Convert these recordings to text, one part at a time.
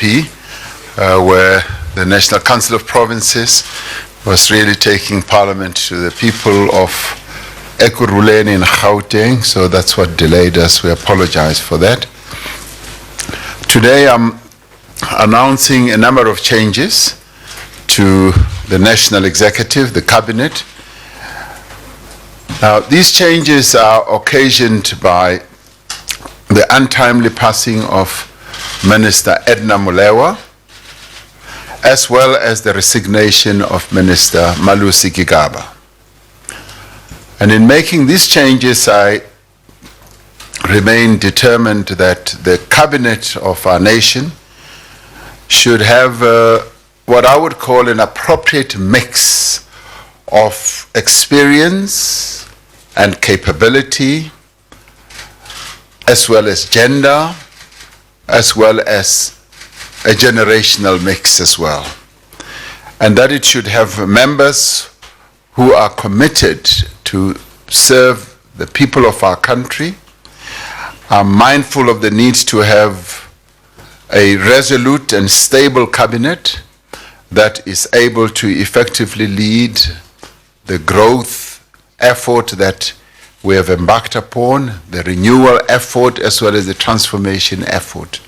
where the National Council of Provinces was really taking Parliament to the people of Ekurhuleni in Gauteng, so that's what delayed us. We apologize for that. Today I'm announcing a number of changes to the National Executive, the Cabinet. Now, these changes are occasioned by the untimely passing of Minister Edna Molewa, as well as the resignation of Minister Malusi Gigaba. And in making these changes, I remain determined that the cabinet of our nation should have what I would call an appropriate mix of experience and capability, as well as gender, as well as a generational mix as well. And that it should have members who are committed to serve the people of our country, are mindful of the need to have a resolute and stable cabinet that is able to effectively lead the growth effort that we have embarked upon, the renewal effort as well as the transformation effort.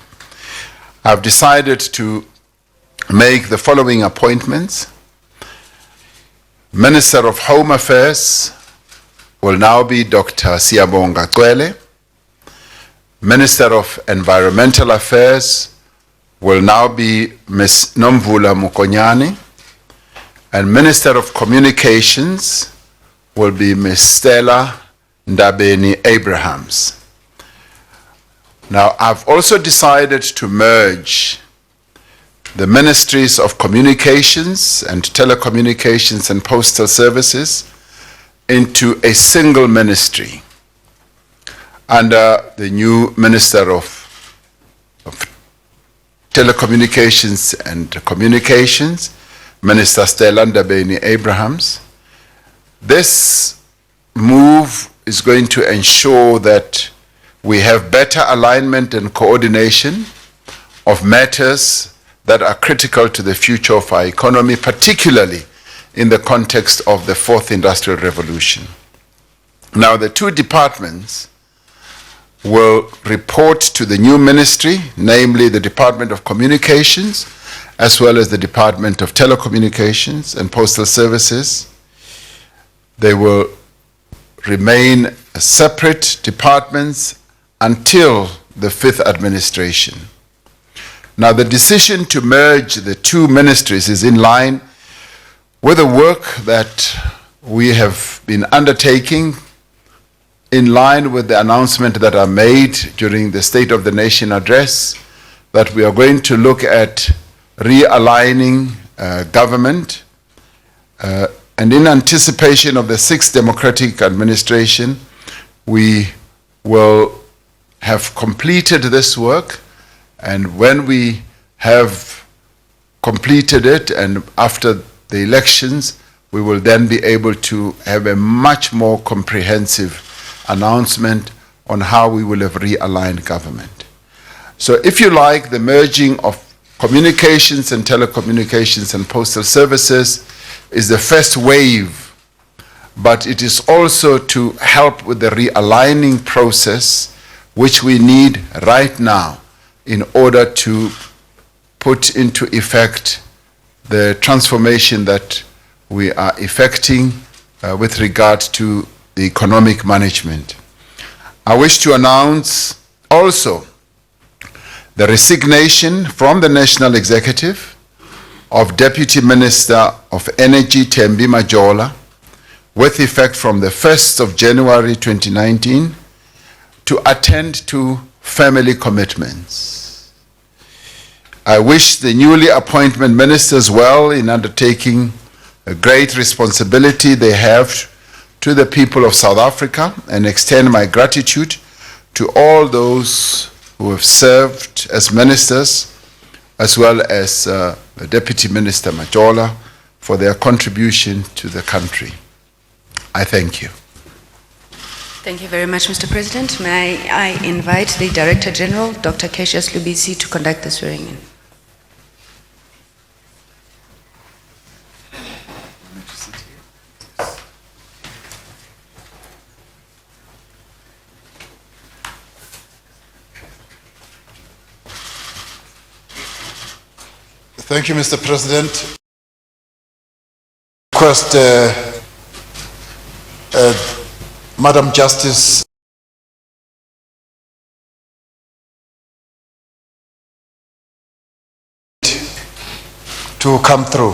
I've decided to make the following appointments. Minister of Home Affairs will now be Dr. Siyabonga Cwele. Minister of Environmental Affairs will now be Ms. Nomvula Mukonyane. And Minister of Communications will be Ms. Stella Ndabeni Abrahams. Now, I've also decided to merge the Ministries of Communications and Telecommunications and Postal Services into a single ministry under the new Minister of Telecommunications and Communications, Minister Stella Ndabeni Abrahams. This move is going to ensure that we have better alignment and coordination of matters that are critical to the future of our economy, particularly in the context of the fourth industrial revolution. Now, the two departments will report to the new ministry, namely the Department of Communications, as well as the Department of Telecommunications and Postal Services. They will remain separate departments until the fifth administration. Now, the decision to merge the two ministries is in line with the work that we have been undertaking, in line with the announcement that I made during the State of the Nation address, that we are going to look at realigning government, and in anticipation of the sixth democratic administration, we will have completed this work, and when we have completed it and after the elections, we will then be able to have a much more comprehensive announcement on how we will have realigned government. So if you like, the merging of communications and telecommunications and postal services is the first wave, but it is also to help with the realigning process which we need right now in order to put into effect the transformation that we are effecting with regard to the economic management. I wish to announce also the resignation from the National Executive of Deputy Minister of Energy Thembi Majola with effect from the 1st of January 2019 to attend to family commitments. I wish the newly appointed ministers well in undertaking a great responsibility they have to the people of South Africa, and extend my gratitude to all those who have served as ministers, as well as Deputy Minister Majola, for their contribution to the country. I thank you. Thank you very much, Mr. President. May I invite the Director General, Dr. Cassius Lubisi, to conduct the swearing-in. Thank you, Mr. President. Request Madam Justice to come through.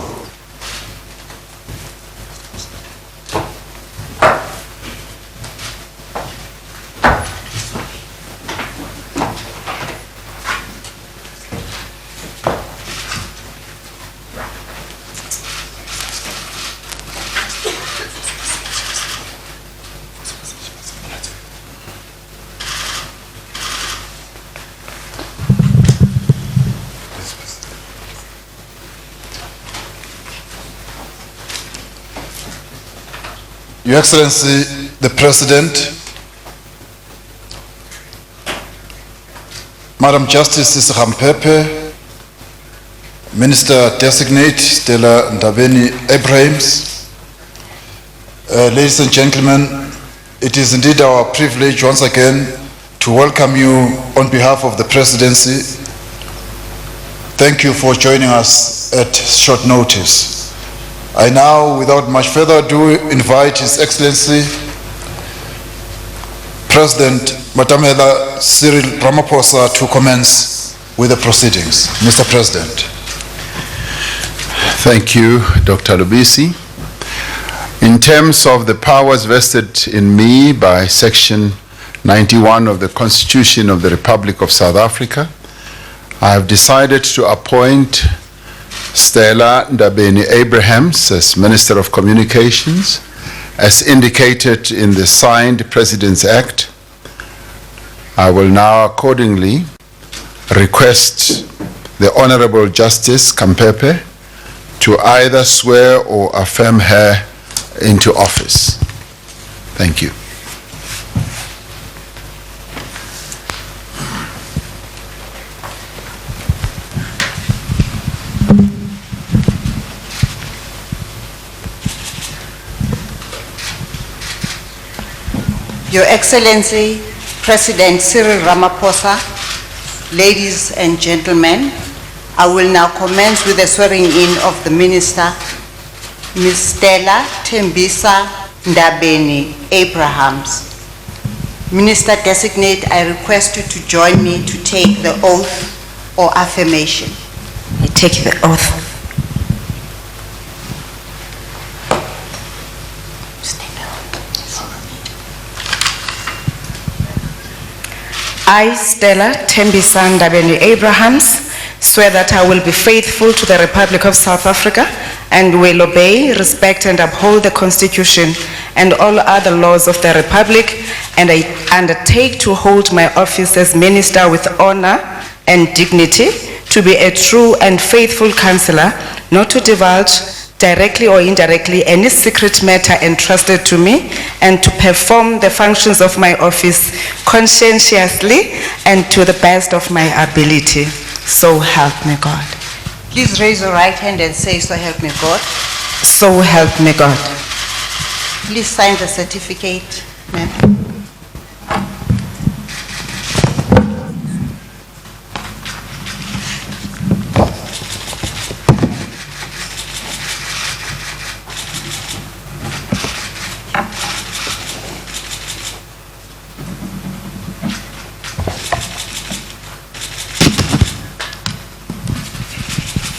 Your Excellency, the President, Madam Justice Ramaphosa, Minister Designate Stella Ndabeni-Abrahams, ladies and gentlemen, it is indeed our privilege once again to welcome you on behalf of the Presidency. Thank you for joining us at short notice. I now, without much further ado, invite His Excellency, President Matamela Cyril Ramaphosa to commence with the proceedings. Mr. President. Thank you, Dr. Lubisi. In terms of the powers vested in me by Section 91 of the Constitution of the Republic of South Africa, I have decided to appoint Stella Ndabeni-Abrahams as Minister of Communications, as indicated in the signed President's Act. I will now accordingly request the Honorable Justice Kampepe to either swear or affirm her into office. Thank you. Your Excellency, President Cyril Ramaphosa, ladies and gentlemen, I will now commence with the swearing in of the Minister, Ms. Stella Tembisa Ndabeni-Abrahams. Minister Designate, I request you to join me to take the oath or affirmation. I take the oath. I, Stella Tembisa Ndabeni-Abrahams, swear that I will be faithful to the Republic of South Africa and will obey, respect and uphold the Constitution and all other laws of the Republic, and I undertake to hold my office as Minister with honor and dignity, to be a true and faithful counselor, not to divulge directly or indirectly any secret matter entrusted to me, and to perform the functions of my office conscientiously and to the best of my ability. So help me God. Please raise your right hand and say, so help me God. So help me God. Please sign the certificate, ma'am.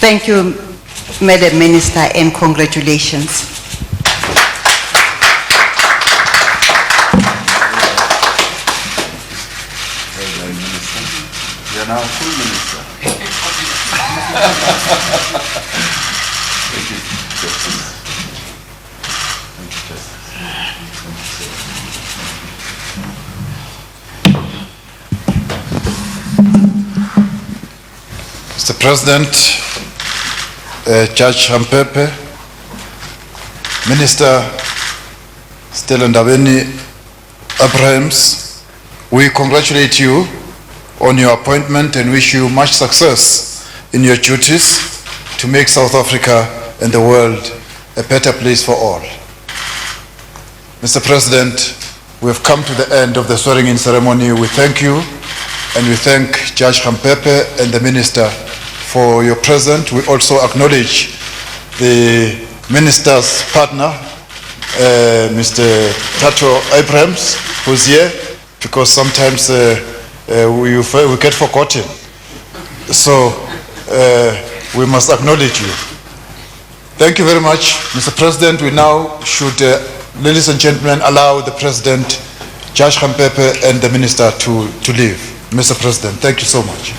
Thank you, Madam Minister, and congratulations. You're now full minister. Thank you, Justice. Thank you, Mr. President, Judge Ramaphosa, Minister Stella Ndabeni-Abrahams, we congratulate you on your appointment and wish you much success in your duties to make South Africa and the world a better place for all. Mr. President, we have come to the end of the swearing-in ceremony. We thank you and we thank Judge Ramaphosa and the Minister for your presence. We also acknowledge the minister's partner, Mr. Tato Abrahams, who's here, because sometimes we get forgotten. So we must acknowledge you. Thank you very much, Mr. President. We now should, ladies and gentlemen, allow the President, Judge Rampepe, and the Minister to leave. Mr. President, thank you so much.